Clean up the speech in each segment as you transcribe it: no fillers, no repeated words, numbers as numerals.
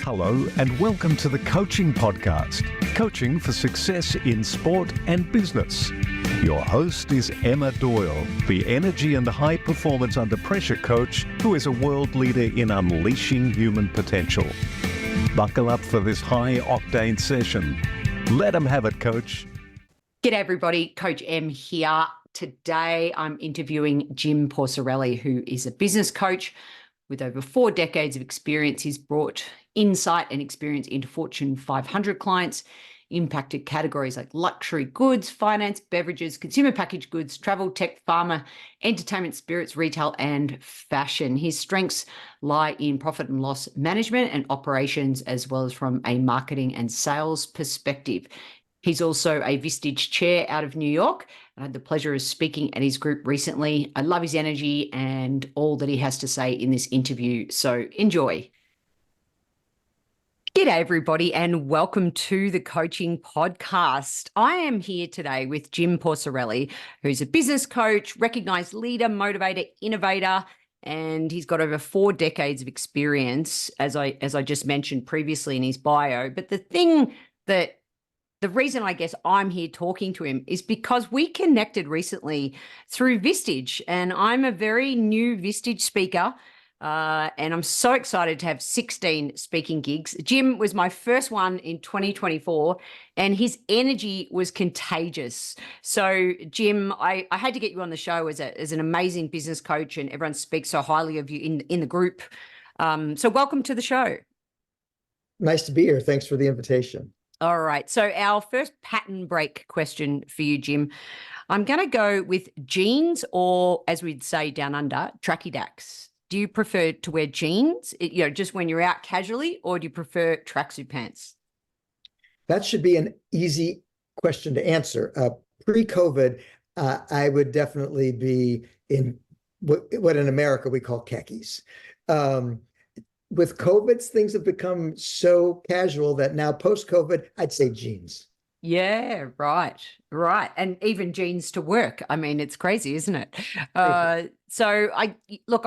Hello and welcome to the Coaching Podcast, coaching for success in sport and business. Your host is Emma Doyle, the energy and high performance under pressure coach who is a world leader in unleashing human potential. Buckle up for this high octane session. Let them have it, coach. G'day everybody, Coach M here. Today I'm interviewing Jim Porcarelli, who is a business coach with over 4 decades of experience. He's brought insight and experience into Fortune 500 clients, impacted categories like luxury goods, finance, beverages, consumer packaged goods, travel, tech, pharma, entertainment, spirits, retail, and fashion. His strengths lie in profit and loss management and operations, as well as from a marketing and sales perspective. He's also a Vistage Chair out of New York. I had the pleasure of speaking at his group recently. I love his energy and all that he has to say in this interview. So enjoy. G'day everybody and welcome to the Coaching Podcast. I am here today with Jim Porcarelli, who's a business coach, recognized leader, motivator, innovator, and he's got over 4 decades of experience, as I just mentioned previously in his bio. But the reason I guess I'm here talking to him is because we connected recently through Vistage, and I'm a very new Vistage speaker, and I'm so excited to have 16 speaking gigs. Jim was my first one in 2024, and his energy was contagious. So, Jim, I had to get you on the show as an amazing business coach, and everyone speaks so highly of you in the group. So welcome to the show. Nice to be here. Thanks for the invitation. All right. So our first pattern break question for you, Jim. I'm going to go with jeans or, as we'd say down under, tracky dacks. Do you prefer to wear jeans, just when you're out casually, or do you prefer tracksuit pants? That should be an easy question to answer. Pre-COVID, I would definitely be in what in America we call khakis. With COVID, things have become so casual that now post-COVID, I'd say jeans. Yeah, right. And even jeans to work. I mean, it's crazy, isn't it? So I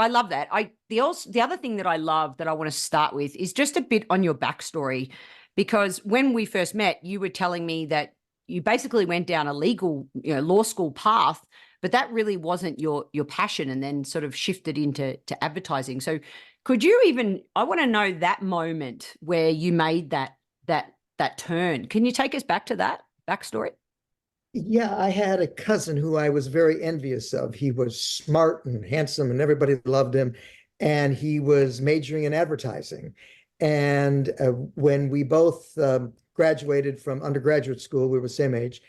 love that. The other thing that I love that I want to start with is just a bit on your backstory, because when we first met, you were telling me that you basically went down a legal, law school path, but that really wasn't your passion, and then sort of shifted into advertising. So could you I want to know that moment where you made that turn. Can you take us back to that backstory? Yeah, I had a cousin who I was very envious of. He was smart and handsome and everybody loved him. And he was majoring in advertising. And when we both graduated from undergraduate school, we were the same age,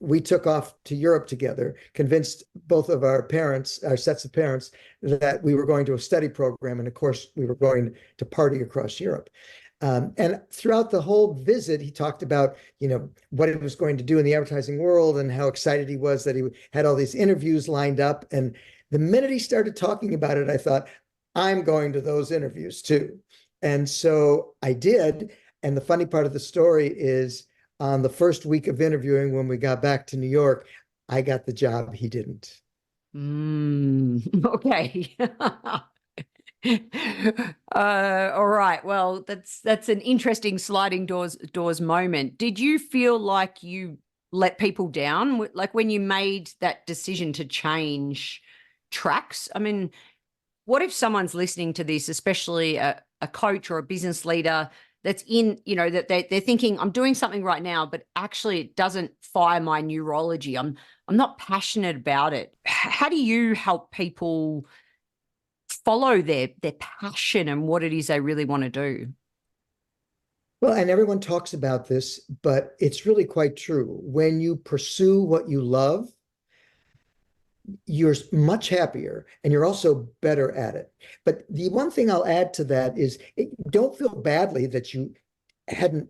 we took off to Europe together, convinced both of our parents, our sets of parents, that we were going to a study program. And of course, we were going to party across Europe. And throughout the whole visit, he talked about, what he was going to do in the advertising world and how excited he was that he had all these interviews lined up. And the minute he started talking about it, I thought, I'm going to those interviews too. And so I did. And the funny part of the story is, on the first week of interviewing, when we got back to New York, I got the job. He didn't. Okay. All right. Well, that's an interesting sliding doors moment. Did you feel like you let people down, like when you made that decision to change tracks? I mean, what if someone's listening to this, especially a coach or a business leader that's in, that they're thinking, I'm doing something right now, but actually it doesn't fire my neurology. I'm not passionate about it. How do you help people follow their passion and what it is they really want to do? Well, and everyone talks about this, but it's really quite true. When you pursue what you love, you're much happier and you're also better at it. But the one thing I'll add to that is, don't feel badly that you hadn't,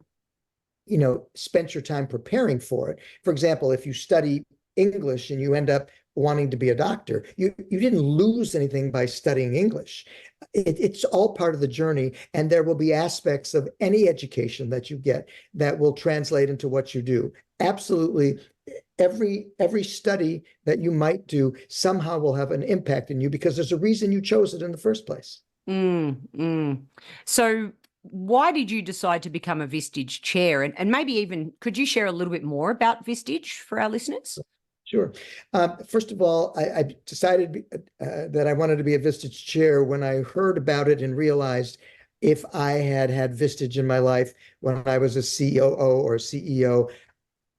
spent your time preparing for it. For example, if you study English and you end up wanting to be a doctor, you didn't lose anything by studying English. It's all part of the journey, and there will be aspects of any education that you get that will translate into what you do. Absolutely. Every study that you might do somehow will have an impact in you because there's a reason you chose it in the first place. So why did you decide to become a Vistage Chair? And maybe even could you share a little bit more about Vistage for our listeners? Sure. First of all, I decided that I wanted to be a Vistage Chair when I heard about it and realized if I had had Vistage in my life when I was a COO or a CEO,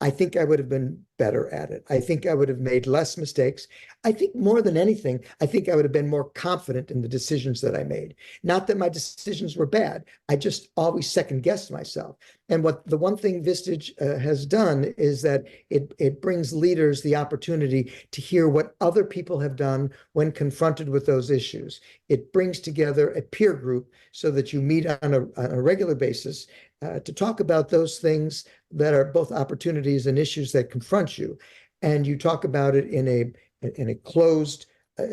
I think I would have been better at it. I think I would have made less mistakes. I think more than anything, I think I would have been more confident in the decisions that I made. Not that my decisions were bad. I just always second guessed myself. And what the one thing Vistage has done is that it brings leaders the opportunity to hear what other people have done when confronted with those issues. It brings together a peer group so that you meet on a regular basis to talk about those things that are both opportunities and issues that confront you. And you talk about it in a closed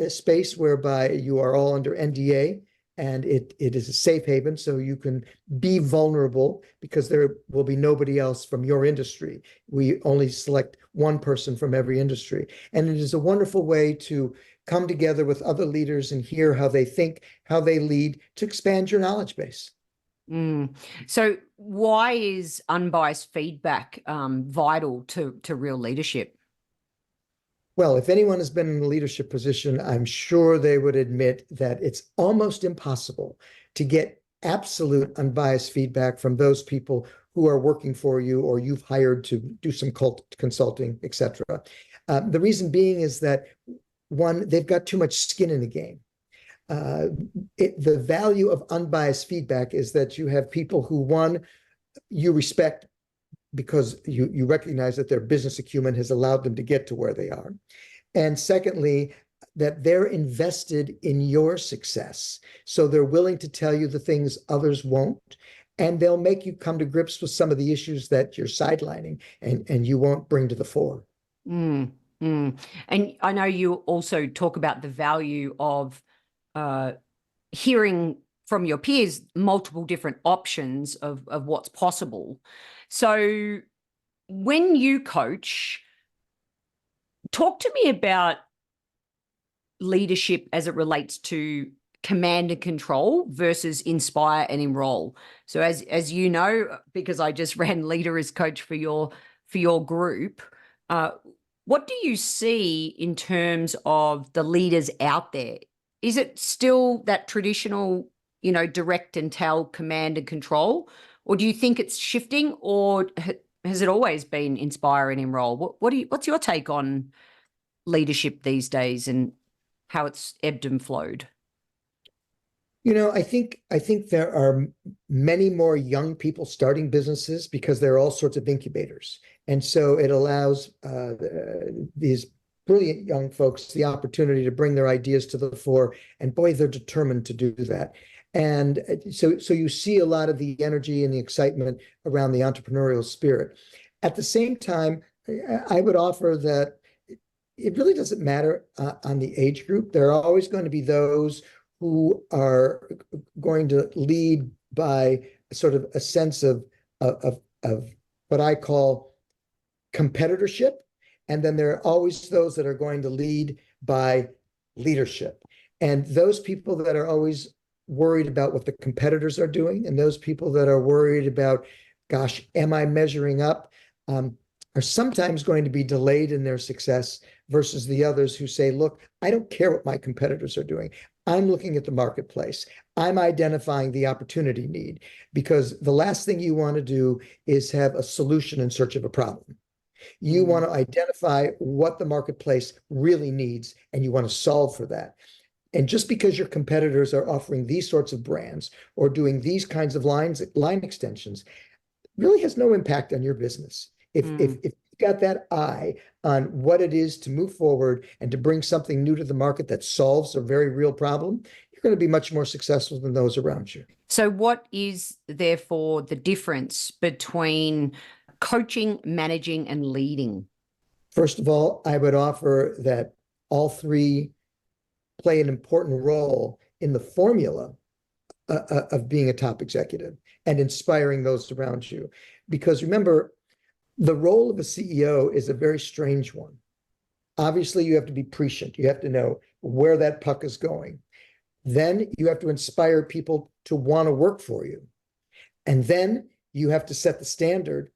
space whereby you are all under NDA, and it is a safe haven, so you can be vulnerable because there will be nobody else from your industry. We only select one person from every industry. And it is a wonderful way to come together with other leaders and hear how they think, how they lead, to expand your knowledge base. So why is unbiased feedback vital to real leadership? Well, if anyone has been in a leadership position, I'm sure they would admit that it's almost impossible to get absolute unbiased feedback from those people who are working for you or you've hired to do some consulting, et cetera. The reason being is that, one, they've got too much skin in the game. The value of unbiased feedback is that you have people who, one, you respect because you recognize that their business acumen has allowed them to get to where they are. And secondly, that they're invested in your success. So they're willing to tell you the things others won't, and they'll make you come to grips with some of the issues that you're sidelining and you won't bring to the fore. And I know you also talk about the value of hearing from your peers multiple different options of what's possible. So when you coach, talk to me about leadership as it relates to command and control versus inspire and enroll. So as you know, because I just ran leader as coach for your group, what do you see in terms of the leaders out there? Is it still that traditional, direct and tell, command and control? Or do you think it's shifting, or has it always been inspire and enroll? What's your take on leadership these days and how it's ebbed and flowed? I think there are many more young people starting businesses because there are all sorts of incubators. And so it allows these brilliant young folks the opportunity to bring their ideas to the fore. And boy, they're determined to do that. And so you see a lot of the energy and the excitement around the entrepreneurial spirit. At the same time, I would offer that it really doesn't matter on the age group. There are always going to be those who are going to lead by sort of a sense of what I call competitorship. And then there are always those that are going to lead by leadership. And those people that are always worried about what the competitors are doing, and those people that are worried about, gosh, am I measuring up, are sometimes going to be delayed in their success versus the others who say, look, I don't care what my competitors are doing. I'm looking at the marketplace. I'm identifying the opportunity need, because the last thing you want to do is have a solution in search of a problem. You want to identify what the marketplace really needs, and you want to solve for that. And just because your competitors are offering these sorts of brands or doing these kinds of line extensions really has no impact on your business. If you've got that eye on what it is to move forward and to bring something new to the market that solves a very real problem, you're going to be much more successful than those around you. So what is therefore the difference between coaching, managing, and leading? First of all, I would offer that all three play an important role in the formula of being a top executive and inspiring those around you. Because remember, the role of a CEO is a very strange one. Obviously, you have to be prescient. You have to know where that puck is going. Then you have to inspire people to want to work for you. And then you have to set the standard,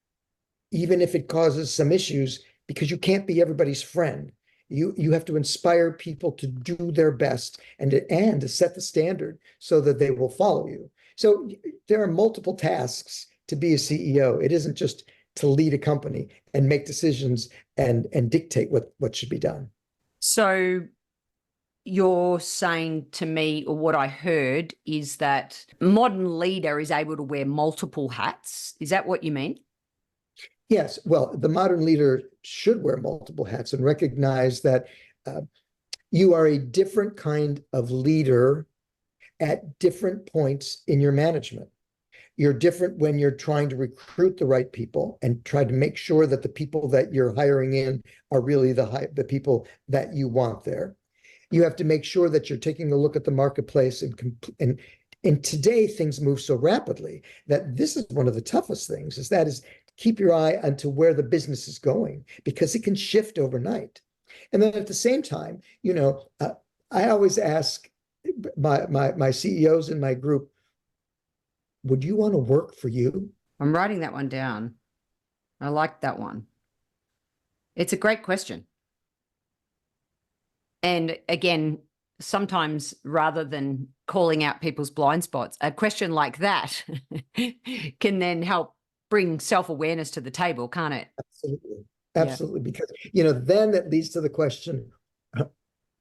even if it causes some issues, because you can't be everybody's friend. You have to inspire people to do their best and to set the standard so that they will follow you. So there are multiple tasks to be a CEO. It isn't just to lead a company and make decisions and dictate what should be done. So you're saying to me, or what I heard is that modern leader is able to wear multiple hats. Is that what you mean? Yes. Well, the modern leader should wear multiple hats and recognize that you are a different kind of leader at different points in your management. You're different when you're trying to recruit the right people and try to make sure that the people that you're hiring in are really the people that you want there. You have to make sure that you're taking a look at the marketplace and today things move so rapidly that this is one of the toughest things is keep your eye onto where the business is going, because it can shift overnight. And then at the same time, I always ask my CEOs in my group, would you want to work for you? I'm writing that one down. I like that one. It's a great question. And again, sometimes rather than calling out people's blind spots, a question like that can then help bring self-awareness to the table, can't it? Absolutely. Absolutely. Yeah. Because, then that leads to the question,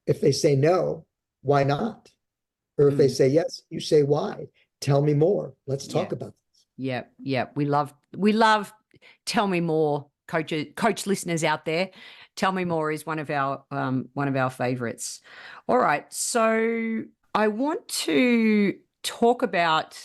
if they say no, why not? Or if they say yes, you say why. Tell me more. Let's talk about this. Yeah. Yeah. We love tell me more, coach listeners out there. Tell me more is one of our favorites. All right. So I want to talk about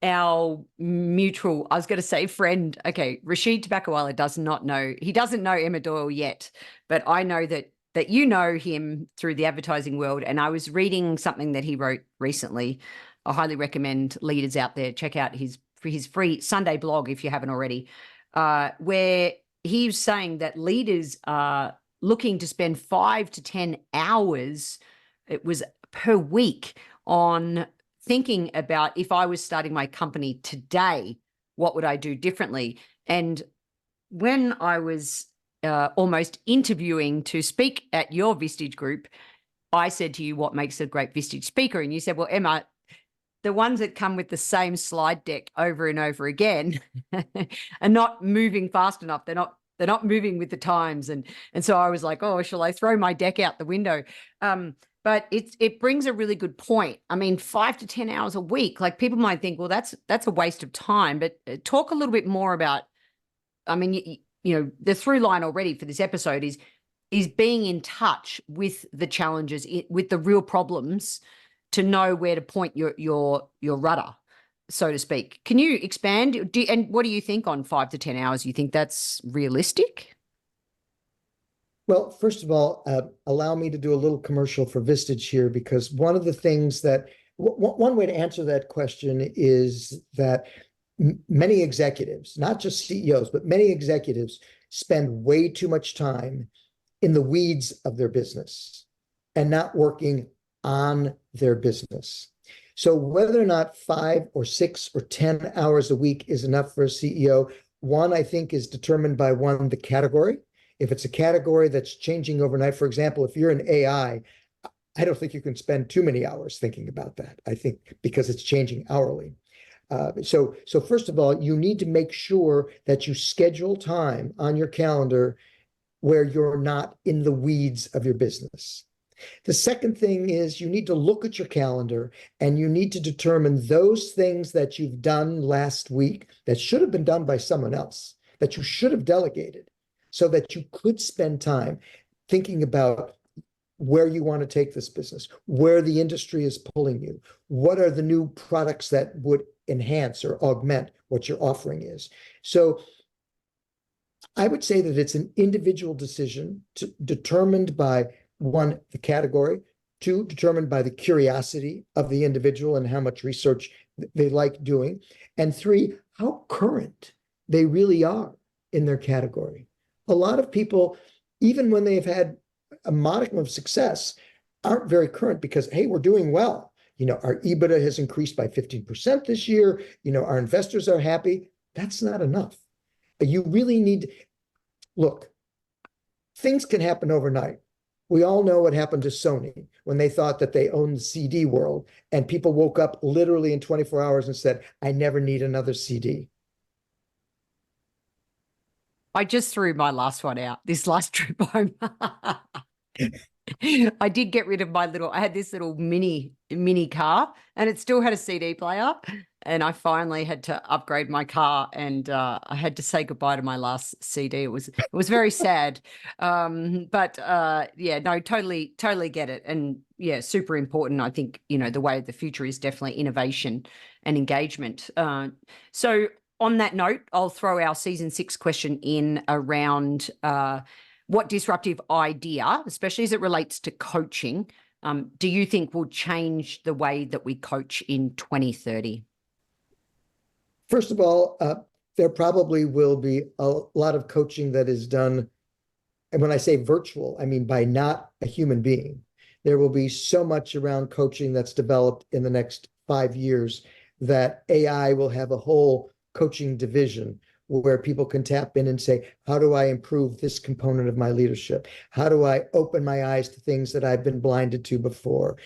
our mutual, I was going to say friend. Okay. Rashid Tabakawala doesn't know Emma Doyle yet, but I know that you know him through the advertising world. And I was reading something that he wrote recently. I highly recommend leaders out there check out his free Sunday blog if you haven't already, where he was saying that leaders are looking to spend 5 to 10 hours, it was per week, on thinking about, if I was starting my company today, what would I do differently? And when I was almost interviewing to speak at your Vistage group, I said to you, what makes a great Vistage speaker? And you said, well, Emma, the ones that come with the same slide deck over and over again are not moving fast enough. They're not moving with the times. And so I was like, oh, shall I throw my deck out the window? But it brings a really good point. I mean, 5 to 10 hours a week, like people might think, well, that's a waste of time. But talk a little bit more about, I mean, the through line already for this episode is being in touch with the challenges, with the real problems, to know where to point your rudder, so to speak. Can you expand? And what do you think on 5 to 10 hours? You think that's realistic? Well, first of all, allow me to do a little commercial for Vistage here, because one of the things that one way to answer that question is that many executives, not just CEOs, but many executives spend way too much time in the weeds of their business and not working on their business. So whether or not 5 or 6 or 10 hours a week is enough for a CEO, one, I think, is determined by the category. If it's a category that's changing overnight, for example, if you're in AI, I don't think you can spend too many hours thinking about that. I think because it's changing hourly. So first of all, you need to make sure that you schedule time on your calendar where you're not in the weeds of your business. The second thing is you need to look at your calendar and you need to determine those things that you've done last week that should have been done by someone else, that you should have delegated, so that you could spend time thinking about where you want to take this business, where the industry is pulling you, what are the new products that would enhance or augment what your offering is. So I would say that it's an individual decision determined by, 1, the category, 2, determined by the curiosity of the individual and how much research they like doing, and 3, how current they really are in their category. A lot of people, even when they've had a modicum of success, aren't very current because, hey, we're doing well. Our EBITDA has increased by 15% this year. Our investors are happy. That's not enough. You really need, look, things can happen overnight. We all know what happened to Sony when they thought that they owned the CD world, and people woke up literally in 24 hours and said, I never need another CD. I just threw my last one out this last trip home. I did get rid of I had this little mini car, and it still had a CD player. And I finally had to upgrade my car, and I had to say goodbye to my last CD. It was very sad. But yeah, no, totally get it. And yeah, super important. I think, the way of the future is definitely innovation and engagement. So on that note, I'll throw our season 6 question in around what disruptive idea, especially as it relates to coaching, do you think will change the way that we coach in 2030? First of all, there probably will be a lot of coaching that is done. And when I say virtual, I mean by not a human being. There will be so much around coaching that's developed in the next 5 years that AI will have a whole coaching division where people can tap in and say, how do I improve this component of my leadership? How do I open my eyes to things that I've been blinded to before?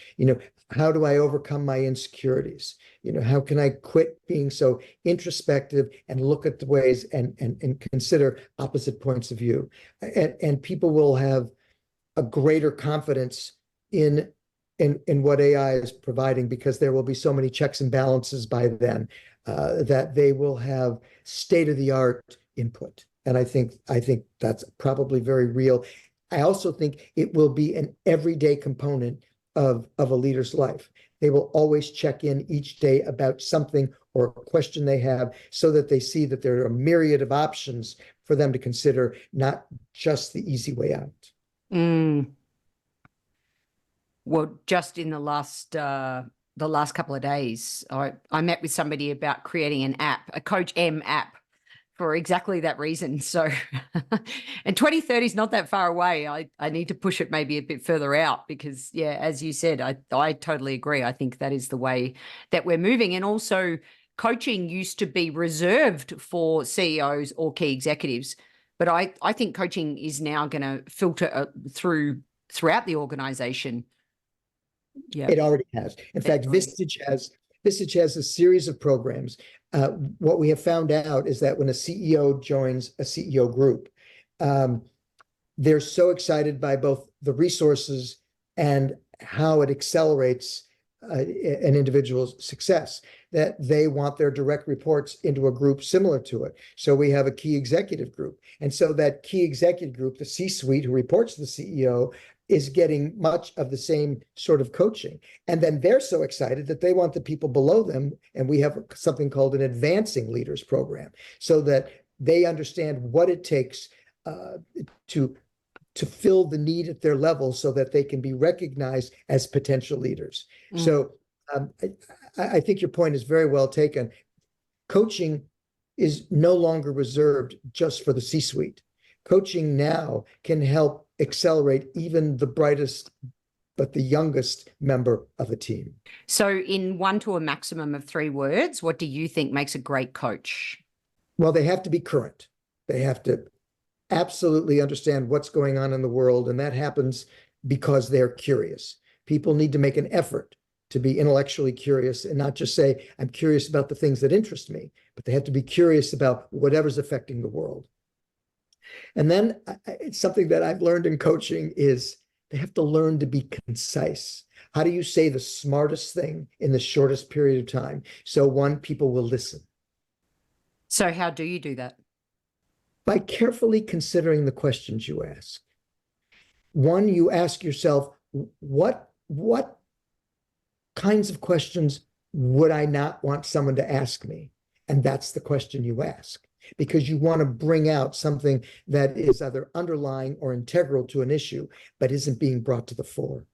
How do I overcome my insecurities? How can I quit being so introspective and look at the ways and consider opposite points of view? And people will have a greater confidence in what AI is providing, because there will be so many checks and balances by then that they will have state-of-the-art input. And I think that's probably very real. I also think it will be an everyday component of a leader's life. They will always check in each day about something or a question they have, so that they see that there are a myriad of options for them to consider, not just the easy way out. Well, just in the last couple of days, I met with somebody about creating an app, a Coach M app, for exactly that reason. So, and 2030 is not that far away. I need to push it maybe a bit further out, because, yeah, as you said, I totally agree. I think that is the way that we're moving. And also, coaching used to be reserved for CEOs or key executives, but I think coaching is now going to filter throughout the organization. Yeah, it already has. In fact, Vistage has a series of programs. What we have found out is that when a CEO joins a CEO group, they're so excited by both the resources and how it accelerates an individual's success, that they want their direct reports into a group similar to it. So we have a key executive group. And so that key executive group, the C-suite who reports to the CEO, is getting much of the same sort of coaching. And then they're so excited that they want the people below them. And we have something called an advancing leaders program, so that they understand what it takes to fill the need at their level, so that they can be recognized as potential leaders. So I think your point is very well taken. Coaching is no longer reserved just for the C-suite. Coaching now can help accelerate even the brightest but the youngest member of a team. So in 1 to a maximum of 3 words, what do you think makes a great coach? Well, they have to be current. They have to absolutely understand what's going on in the world, and that happens because they're curious. People need to make an effort to be intellectually curious, and not just say, I'm curious about the things that interest me, but they have to be curious about whatever's affecting the world. And then it's something that I've learned in coaching is they have to learn to be concise. How do you say the smartest thing in the shortest period of time? So people will listen. So how do you do that? By carefully considering the questions you ask. One, you ask yourself, what kinds of questions would I not want someone to ask me? And that's the question you ask, because you want to bring out something that is either underlying or integral to an issue, but isn't being brought to the fore.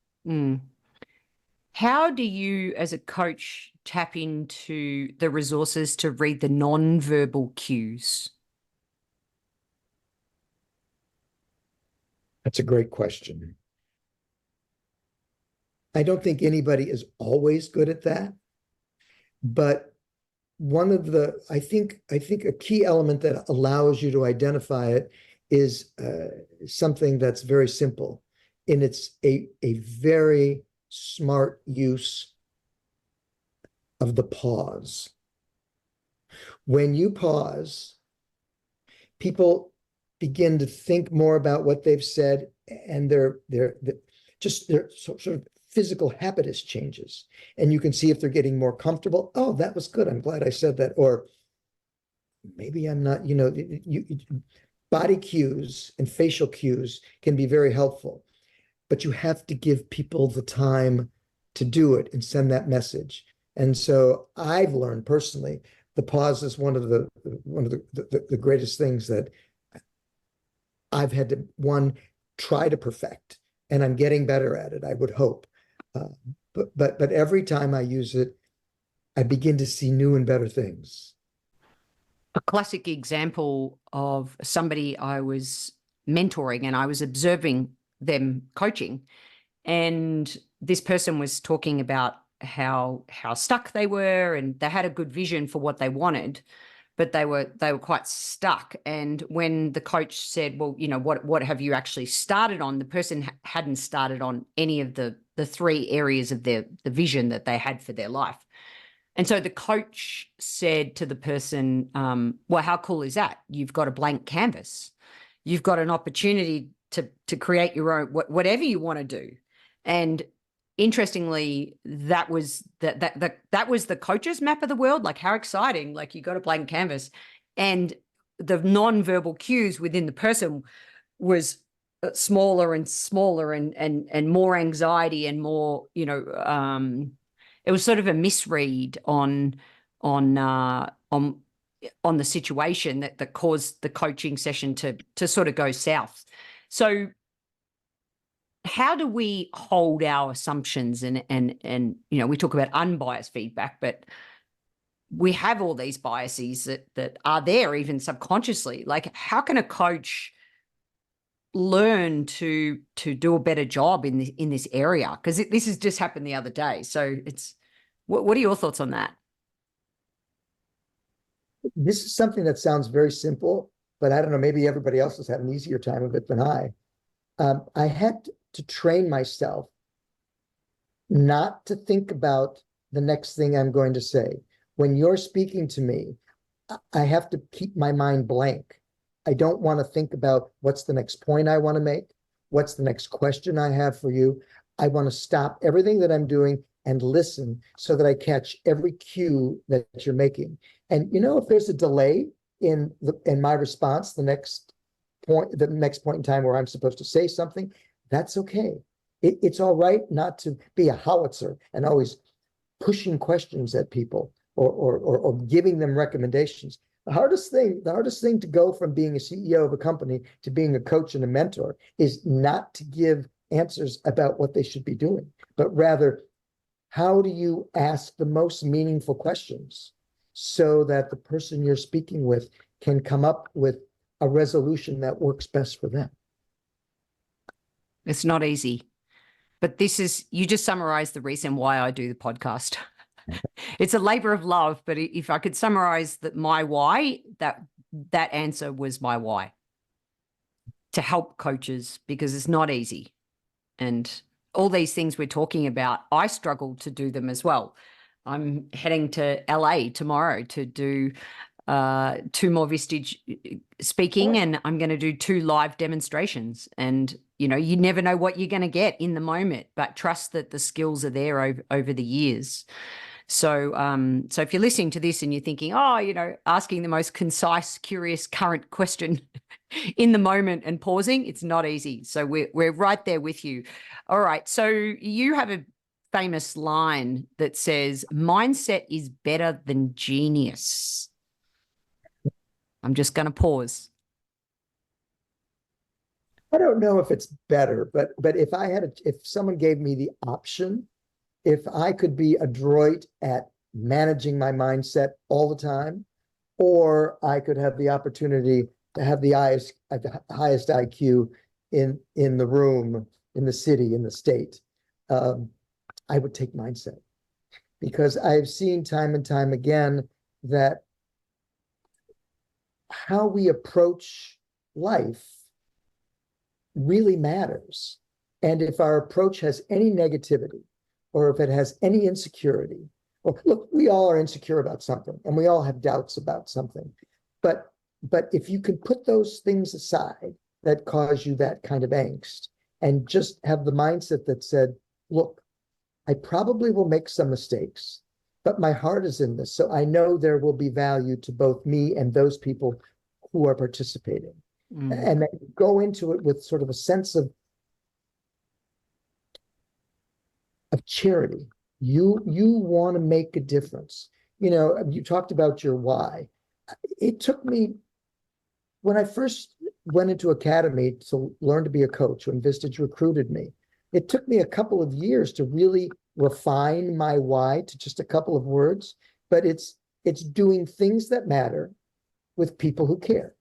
How do you, as a coach, tap into the resources to read the non-verbal cues? That's a great question. I don't think anybody is always good at that, but I think a key element that allows you to identify it is something that's very simple, and it's a very smart use of the pause. When you pause, people begin to think more about what they've said, and their sort of physical habitus changes, and you can see if they're getting more comfortable. Oh, that was good. I'm glad I said that. Or maybe I'm not. Body cues and facial cues can be very helpful, but you have to give people the time to do it and send that message. And so I've learned personally, the pause is one of the greatest things that I've had to try to perfect, and I'm getting better at it, I would hope. But every time I use it, I begin to see new and better things. A classic example of somebody I was mentoring, and I was observing them coaching, and this person was talking about how stuck they were, and they had a good vision for what they wanted, but they were quite stuck. And when the coach said, well, what have you actually started on? The person hadn't started on any of the three areas of the vision that they had for their life. And so the coach said to the person, well, how cool is that? You've got a blank canvas. You've got an opportunity to create your own, whatever you want to do. And interestingly, that was the coach's map of the world. Like, how exciting, like you got a blank canvas. And the non-verbal cues within the person was smaller and smaller, and more anxiety and more, it was sort of a misread on the situation that caused the coaching session to sort of go south. So how do we hold our assumptions and we talk about unbiased feedback, but we have all these biases that are there even subconsciously. Like, how can a coach learn to do a better job in this area? Because this has just happened the other day. So what are your thoughts on that? This is something that sounds very simple, but I don't know, maybe everybody else has had an easier time of it than I. I had to train myself not to think about the next thing I'm going to say. When you're speaking to me, I have to keep my mind blank. I don't want to think about what's the next point I want to make, what's the next question I have for you. I want to stop everything that I'm doing and listen so that I catch every cue that you're making. And if there's a delay in my response, the next point in time where I'm supposed to say something, that's okay. It's all right not to be a howitzer and always pushing questions at people or giving them recommendations. The hardest thing to go from being a CEO of a company to being a coach and a mentor is not to give answers about what they should be doing, but rather, how do you ask the most meaningful questions so that the person you're speaking with can come up with a resolution that works best for them? It's not easy, but you just summarized the reason why I do the podcast. It's a labor of love, but if I could summarize my why, that answer was my why. To help coaches, because it's not easy. And all these things we're talking about, I struggle to do them as well. I'm heading to LA tomorrow to do 2 more Vistage speaking, and I'm going to do 2 live demonstrations. And, you never know what you're going to get in the moment, but trust that the skills are there over the years. So if you're listening to this and you're thinking, asking the most concise, curious, current question in the moment and pausing, it's not easy. So we're right there with you. All right. So you have a famous line that says, mindset is better than genius. I'm just going to pause. I don't know if it's better, but if someone gave me the option, if I could be adroit at managing my mindset all the time, or I could have the opportunity to have the highest IQ in the room, in the city, in the state, I would take mindset, because I've seen time and time again that how we approach life really matters. And if our approach has any negativity, or if it has any insecurity, well, look, we all are insecure about something, and we all have doubts about something. But if you can put those things aside that cause you that kind of angst, and just have the mindset that said, look, I probably will make some mistakes, but my heart is in this. So I know there will be value to both me and those people who are participating. And then go into it with sort of a sense of charity. You want to make a difference. You know, you talked about your why. It took me, when I first went into academy to learn to be a coach, when Vistage recruited me, it took me a couple of years to really refine my why to just a couple of words, but it's doing things that matter with people who care.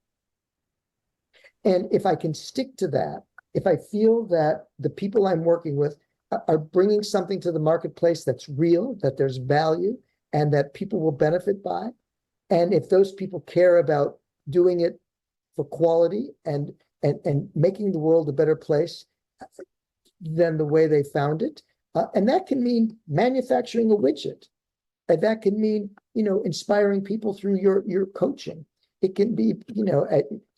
And if I can stick to that, if I feel that the people I'm working with are bringing something to the marketplace that's real, that there's value, and that people will benefit by, and if those people care about doing it for quality and making the world a better place than the way they found it, and that can mean manufacturing a widget, and that can mean, you know, inspiring people through your coaching. It can be, you know,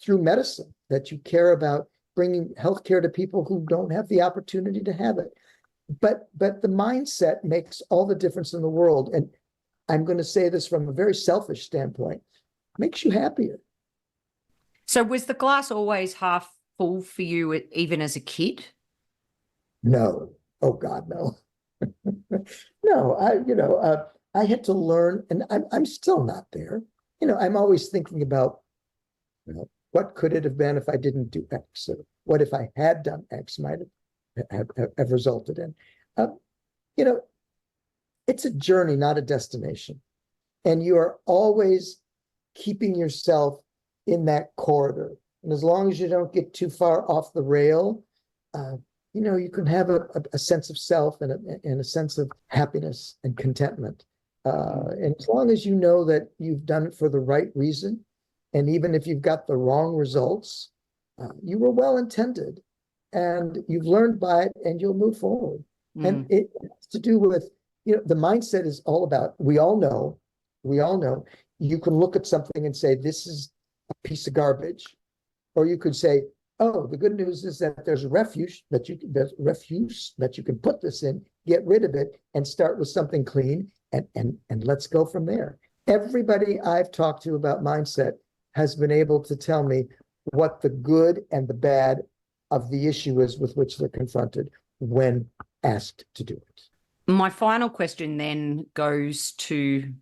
through medicine, that you care about bringing healthcare to people who don't have the opportunity to have it. But the mindset makes all the difference in the world. And I'm going to say this from a very selfish standpoint, makes you happier. So was the glass always half full for you, even as a kid? No. Oh God, no. No, I had to learn, and I'm still not there. You know, I'm always thinking about, you know, what could it have been if I didn't do X, or what if I had done X might have resulted in. You know, it's a journey, not a destination. And you are always keeping yourself in that corridor. And as long as you don't get too far off the rail, you know, you can have a sense of self and a sense of happiness and contentment. And as long as you know that you've done it for the right reason, and even if you've got the wrong results, you were well intended, and you've learned by it, and you'll move forward. And it has to do with, you know, the mindset is all about, we all know, you can look at something and say, this is a piece of garbage. Or you could say, oh, the good news is that there's refuse that you can put this in, get rid of it, and start with something clean, and let's go from there. Everybody I've talked to about mindset has been able to tell me what the good and the bad of the issue is with which they're confronted when asked to do it. My final question then goes to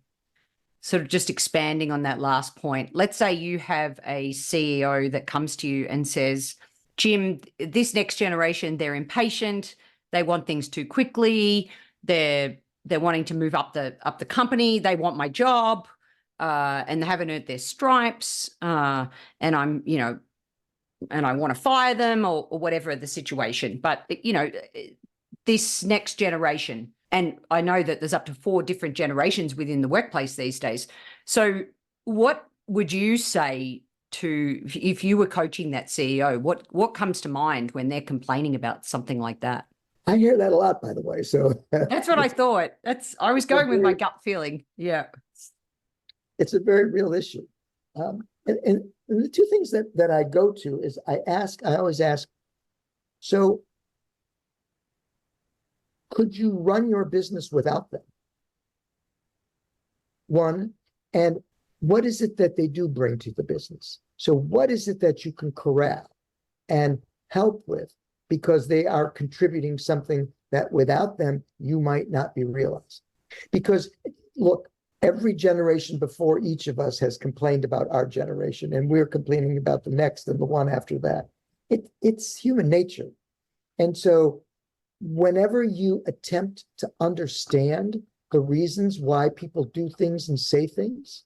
sort of just expanding on that last point. Let's say you have a CEO that comes to you and says, Jim, this next generation, they're impatient. They want things too quickly. They're wanting to move up the company. They want my job, and they haven't earned their stripes. And I'm, you know, and I want to fire them, or whatever the situation. But, you know, this next generation, and I know that there's up to 4 different generations within the workplace these days. So what would you say to, if you were coaching that CEO, what comes to mind when they're complaining about something like that? I hear that a lot, by the way. So that's what I thought. I was going with my gut feeling. Yeah. It's a very real issue. And the two things that I go to is I always ask, so could you run your business without them? One, and what is it that they do bring to the business? So what is it that you can corral and help with, because they are contributing something that without them, you might not be realized? Because look, every generation before each of us has complained about our generation, and we're complaining about the next and the one after that. It's human nature. And so whenever you attempt to understand the reasons why people do things and say things,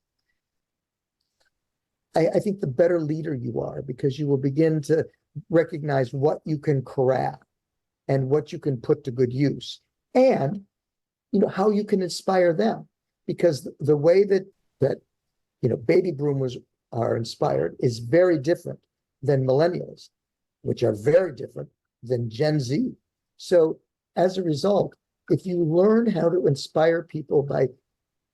I think the better leader you are, because you will begin to recognize what you can corral and what you can put to good use. And how you can inspire them, because the way that baby boomers are inspired is very different than millennials, which are very different than Gen Z. So as a result, if you learn how to inspire people by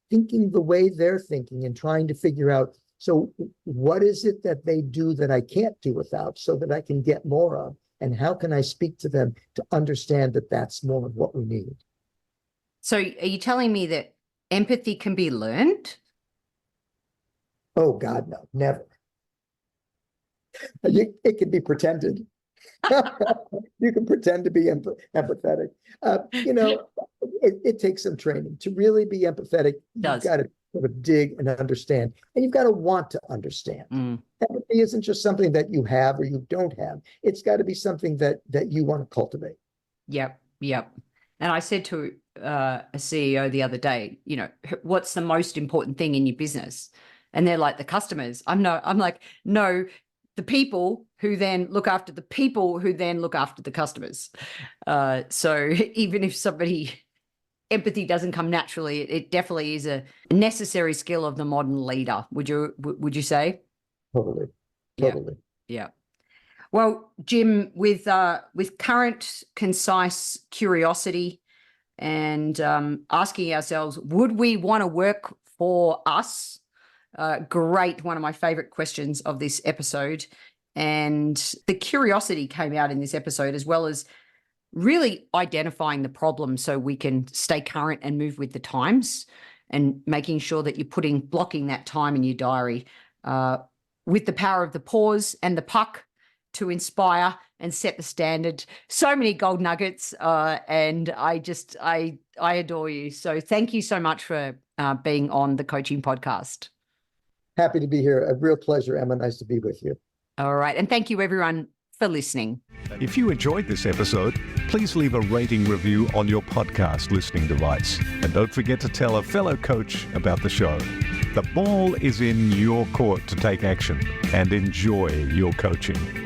thinking the way they're thinking and trying to figure out, so what is it that they do that I can't do without, so that I can get more of, and how can I speak to them to understand that that's more of what we need? So are you telling me that empathy can be learned? Oh God, no, never. It can be pretended. You can pretend to be empathetic. It takes some training to really be empathetic. You've got to sort of dig and understand, and you've got to want to understand. Empathy isn't just something that you have or you don't have. It's got to be something that you want to cultivate. Yep. And I said to a CEO the other day, what's the most important thing in your business? And they're like, the customers. I'm like, no, the people who then look after the people who then look after the customers. So even if empathy doesn't come naturally, it definitely is a necessary skill of the modern leader. Would you say? Totally. Yeah. Well, Jim, with current concise curiosity and asking ourselves, would we want to work for us? Great. One of my favorite questions of this episode. And the curiosity came out in this episode, as well as really identifying the problem so we can stay current and move with the times, and making sure that you're blocking that time in your diary with the power of the pause and the puck to inspire and set the standard. So many gold nuggets, and I adore you. So thank you so much for being on the Coaching Podcast. Happy to be here. A real pleasure, Emma. Nice to be with you. All right. And thank you, everyone, for listening. If you enjoyed this episode, please leave a rating review on your podcast listening device. And don't forget to tell a fellow coach about the show. The ball is in your court to take action and enjoy your coaching.